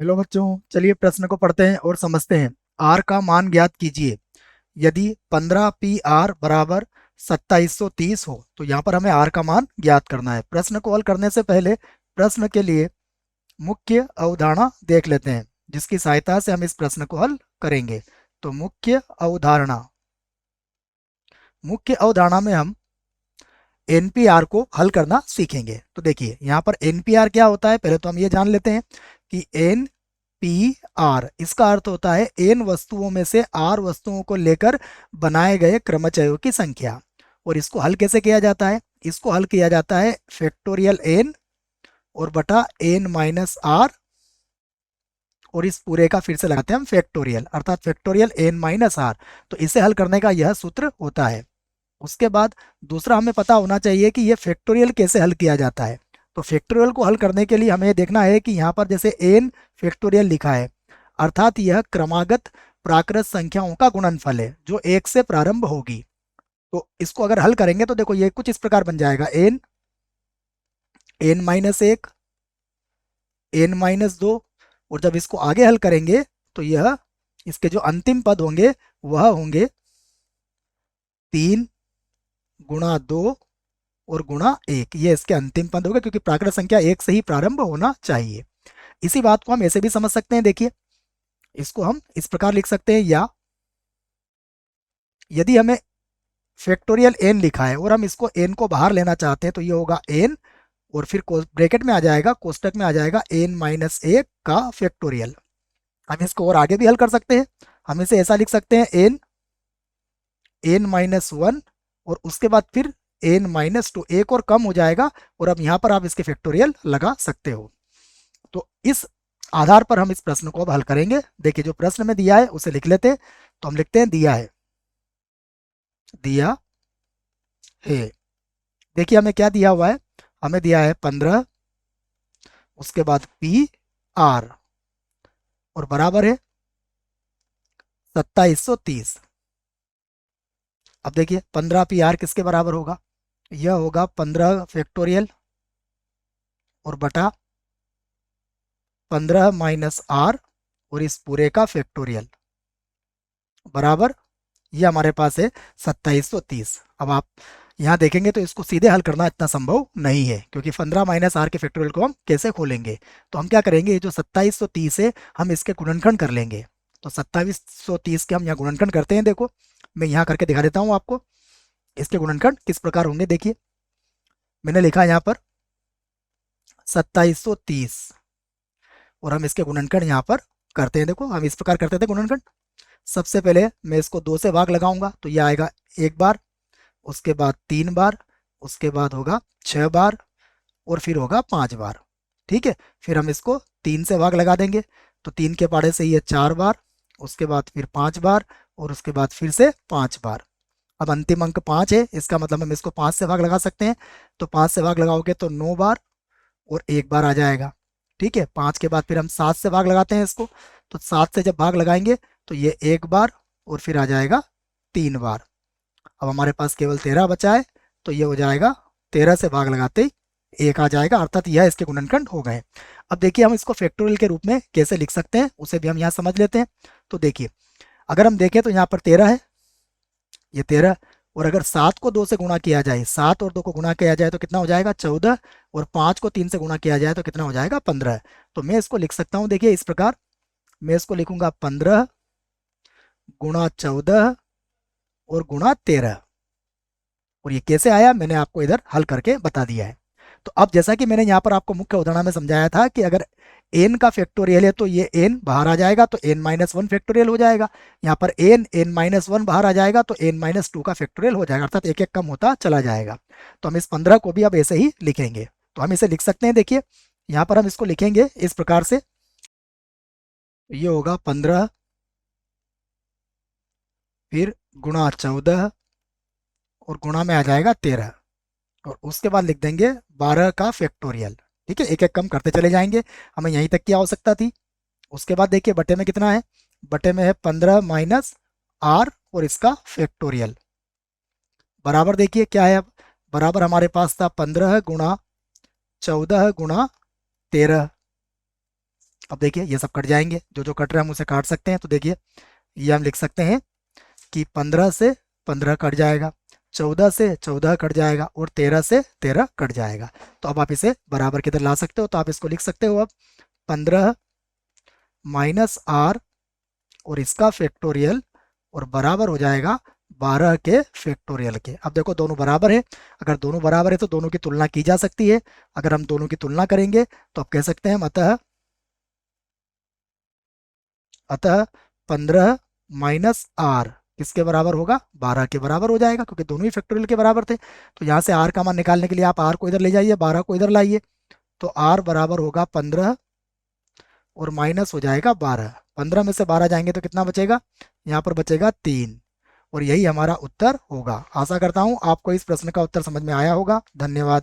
Hello बच्चों, चलिए प्रश्न को पढ़ते हैं और समझते हैं। आर का मान ज्ञात कीजिए। यदि 15 पी आर बराबर 2730 हो तो यहाँ पर हमें आर का मान ज्ञात करना है। प्रश्न को हल करने से पहले प्रश्न के लिए मुख्य अवधारणा देख लेते हैं, जिसकी सहायता से हम इस प्रश्न को हल करेंगे। तो मुख्य अवधारणा में हम एनपीआर को हल करना सीखेंगे। तो देखिए यहाँ पर एनपीआर क्या होता है, पहले तो हम ये जान लेते हैं कि एन पी आर इसका अर्थ होता है एन वस्तुओं में से आर वस्तुओं को लेकर बनाए गए क्रमचयों की संख्या। और इसको हल कैसे किया जाता है? इसको हल किया जाता है फैक्टोरियल एन और बटा एन माइनस आर, और इस पूरे का फिर से लगाते हैं हम फैक्टोरियल, अर्थात फैक्टोरियल एन माइनस आर। तो इसे हल करने का यह सूत्र होता है। उसके बाद दूसरा हमें पता होना चाहिए कि यह फैक्टोरियल कैसे हल किया जाता है। तो फैक्टोरियल को हल करने के लिए हमें देखना है कि यहाँ पर जैसे एन फैक्टोरियल लिखा है, अर्थात यह क्रमागत प्राकृत संख्याओं का गुणनफल है जो एक से प्रारंभ होगी। तो इसको अगर हल करेंगे तो देखो ये कुछ इस प्रकार बन जाएगा एन एन माइनस एक एन माइनस दो, और जब इसको आगे हल करेंगे तो यह इसके जो अंतिम पद होंगे वह होंगे 3 गुणा 2 और गुणा एक। ये इसके अंतिम पद होगा क्योंकि प्राकृत संख्या एक से ही प्रारंभ होना चाहिए। इसी बात को हम ऐसे भी समझ सकते हैं। देखिए इसको हम इस प्रकार लिख सकते हैं, या यदि हमें फैक्टोरियल एन लिखा है और हम इसको एन को बाहर लेना चाहते हैं तो ये होगा एन, और फिर ब्रैकेट में आ जाएगा, कोष्टक में आ जाएगा एन माइनस एक का फैक्टोरियल। हम इसको और आगे भी हल कर सकते हैं। हम इसे ऐसा लिख सकते हैं एन एन माइनस वन, और उसके बाद फिर एन माइनस टू, एक और कम हो जाएगा, और अब यहाँ पर आप इसके फैक्टोरियल लगा सकते हो। तो इस आधार पर हम इस प्रश्न को अब हल करेंगे। देखिए जो प्रश्न में दिया है उसे लिख लेते हैं। तो हम लिखते हैं दिया है। देखिए हमें क्या दिया हुआ है, हमें दिया है 15, उसके बाद पी आर, और बराबर है 2730। अब देखिए 15 पी आर किसके बराबर होगा? यह होगा 15 फैक्टोरियल और बटा 15 माइनस आर, और इस पूरे का फैक्टोरियल, बराबर ये हमारे पास है 2730। अब आप यहाँ देखेंगे तो इसको सीधे हल करना इतना संभव नहीं है, क्योंकि 15 माइनस आर के फैक्टोरियल को हम कैसे खोलेंगे। तो हम क्या करेंगे, ये जो 2730 है हम इसके गुणनखंड कर लेंगे। तो 2730 के हम यहाँ गुणनखंड करते हैं। देखो मैं यहाँ करके दिखा देता हूँ आपको इसके गुणनखंड किस प्रकार होंगे। देखिए मैंने लिखा है यहाँ पर 2730, और हम इसके गुणनखंड यहाँ पर करते हैं। देखो हम इस प्रकार करते थे गुणनखंड। सबसे पहले मैं इसको 2 से भाग लगाऊंगा तो ये आएगा एक बार, उसके बाद 3 बार, उसके बाद होगा 6 बार, और फिर होगा 5 बार। ठीक है, फिर हम इसको 3 से भाग लगा देंगे तो 3 के पाड़े से ये 4 बार, उसके बाद फिर 5 बार, और उसके बाद फिर से 5 बार। अब अंतिम अंक 5 है, इसका मतलब हम इसको 5 से भाग लगा सकते हैं। तो 5 से भाग लगाओगे तो 9 बार और एक बार आ जाएगा। ठीक है, 5 के बाद फिर हम 7 से भाग लगाते हैं इसको। तो 7 से जब भाग लगाएंगे तो ये एक बार और फिर आ जाएगा 3 बार। अब हमारे पास केवल 13 बचा है, तो ये हो जाएगा 13 से भाग लगाते ही एक आ जाएगा, अर्थात यह इसके गुणनखंड हो गए। अब देखिए हम इसको फैक्टोरियल के रूप में कैसे लिख सकते हैं उसे भी हम यहाँ समझ लेते हैं। तो देखिए अगर हम देखें तो यहाँ पर 13 है, ये 13, और अगर 7 को 2 से गुणा किया जाए, 7 और 2 को गुणा किया जाए तो कितना हो जाएगा 14, और 5 को 3 से गुणा किया जाए तो कितना हो जाएगा 15। तो मैं इसको लिख सकता हूँ, देखिए इस प्रकार मैं इसको लिखूंगा 15 गुणा 14 और गुणा 13। और ये कैसे आया मैंने आपको इधर हल करके बता दिया है। तो अब जैसा कि मैंने यहाँ पर आपको मुख्य उदाहरण में समझाया था कि अगर एन का फैक्टोरियल है तो ये एन बाहर आ जाएगा तो एन माइनस वन फैक्टोरियल हो जाएगा। यहाँ पर एन एन माइनस वन बाहर आ जाएगा तो एन माइनस टू का फैक्टोरियल हो जाएगा, अर्थात एक एक कम होता चला जाएगा। तो हम इस 15 को भी अब ऐसे ही लिखेंगे। तो हम इसे लिख सकते हैं। देखिए यहाँ पर हम इसको लिखेंगे इस प्रकार से, ये होगा 15 फिर गुणा 14 और गुणा में आ जाएगा 13, और उसके बाद लिख देंगे 12 का फैक्टोरियल। ठीक है, एक एक कम करते चले जाएंगे, हमें यहीं तक की आवश्यकता थी। उसके बाद देखिए बटे में कितना है, बटे में है 15 माइनस आर और इसका फैक्टोरियल, बराबर देखिए क्या है। अब बराबर हमारे पास था 15 गुणा 14 गुणा 13। अब देखिए ये सब कट जाएंगे, जो जो कट रहे हैं हम उसे काट सकते हैं। तो देखिए ये हम लिख सकते हैं कि 15 से 15 कट जाएगा, 14 से 14 कट जाएगा और 13 से 13 कट जाएगा। तो अब आप इसे बराबर किधर ला सकते हो, तो आप इसको लिख सकते हो अब 15 माइनस आर और इसका फैक्टोरियल और बराबर हो जाएगा 12 के फैक्टोरियल के। अब देखो दोनों बराबर है, अगर दोनों बराबर है तो दोनों की तुलना की जा सकती है। अगर हम दोनों की तुलना करेंगे तो आप कह सकते हैं अतः अतः 15 माइनस आर किसके बराबर होगा, 12 के बराबर हो जाएगा, क्योंकि दोनों ही फैक्टोरियल के बराबर थे। तो यहाँ से आर का मान निकालने के लिए आप आर को इधर ले जाइए, 12 को इधर लाइए। तो आर बराबर होगा 15 और माइनस हो जाएगा 12। 15 में से 12 जाएंगे तो कितना बचेगा, यहाँ पर बचेगा 3। और यही हमारा उत्तर होगा। आशा करता हूँ आपको इस प्रश्न का उत्तर समझ में आया होगा। धन्यवाद।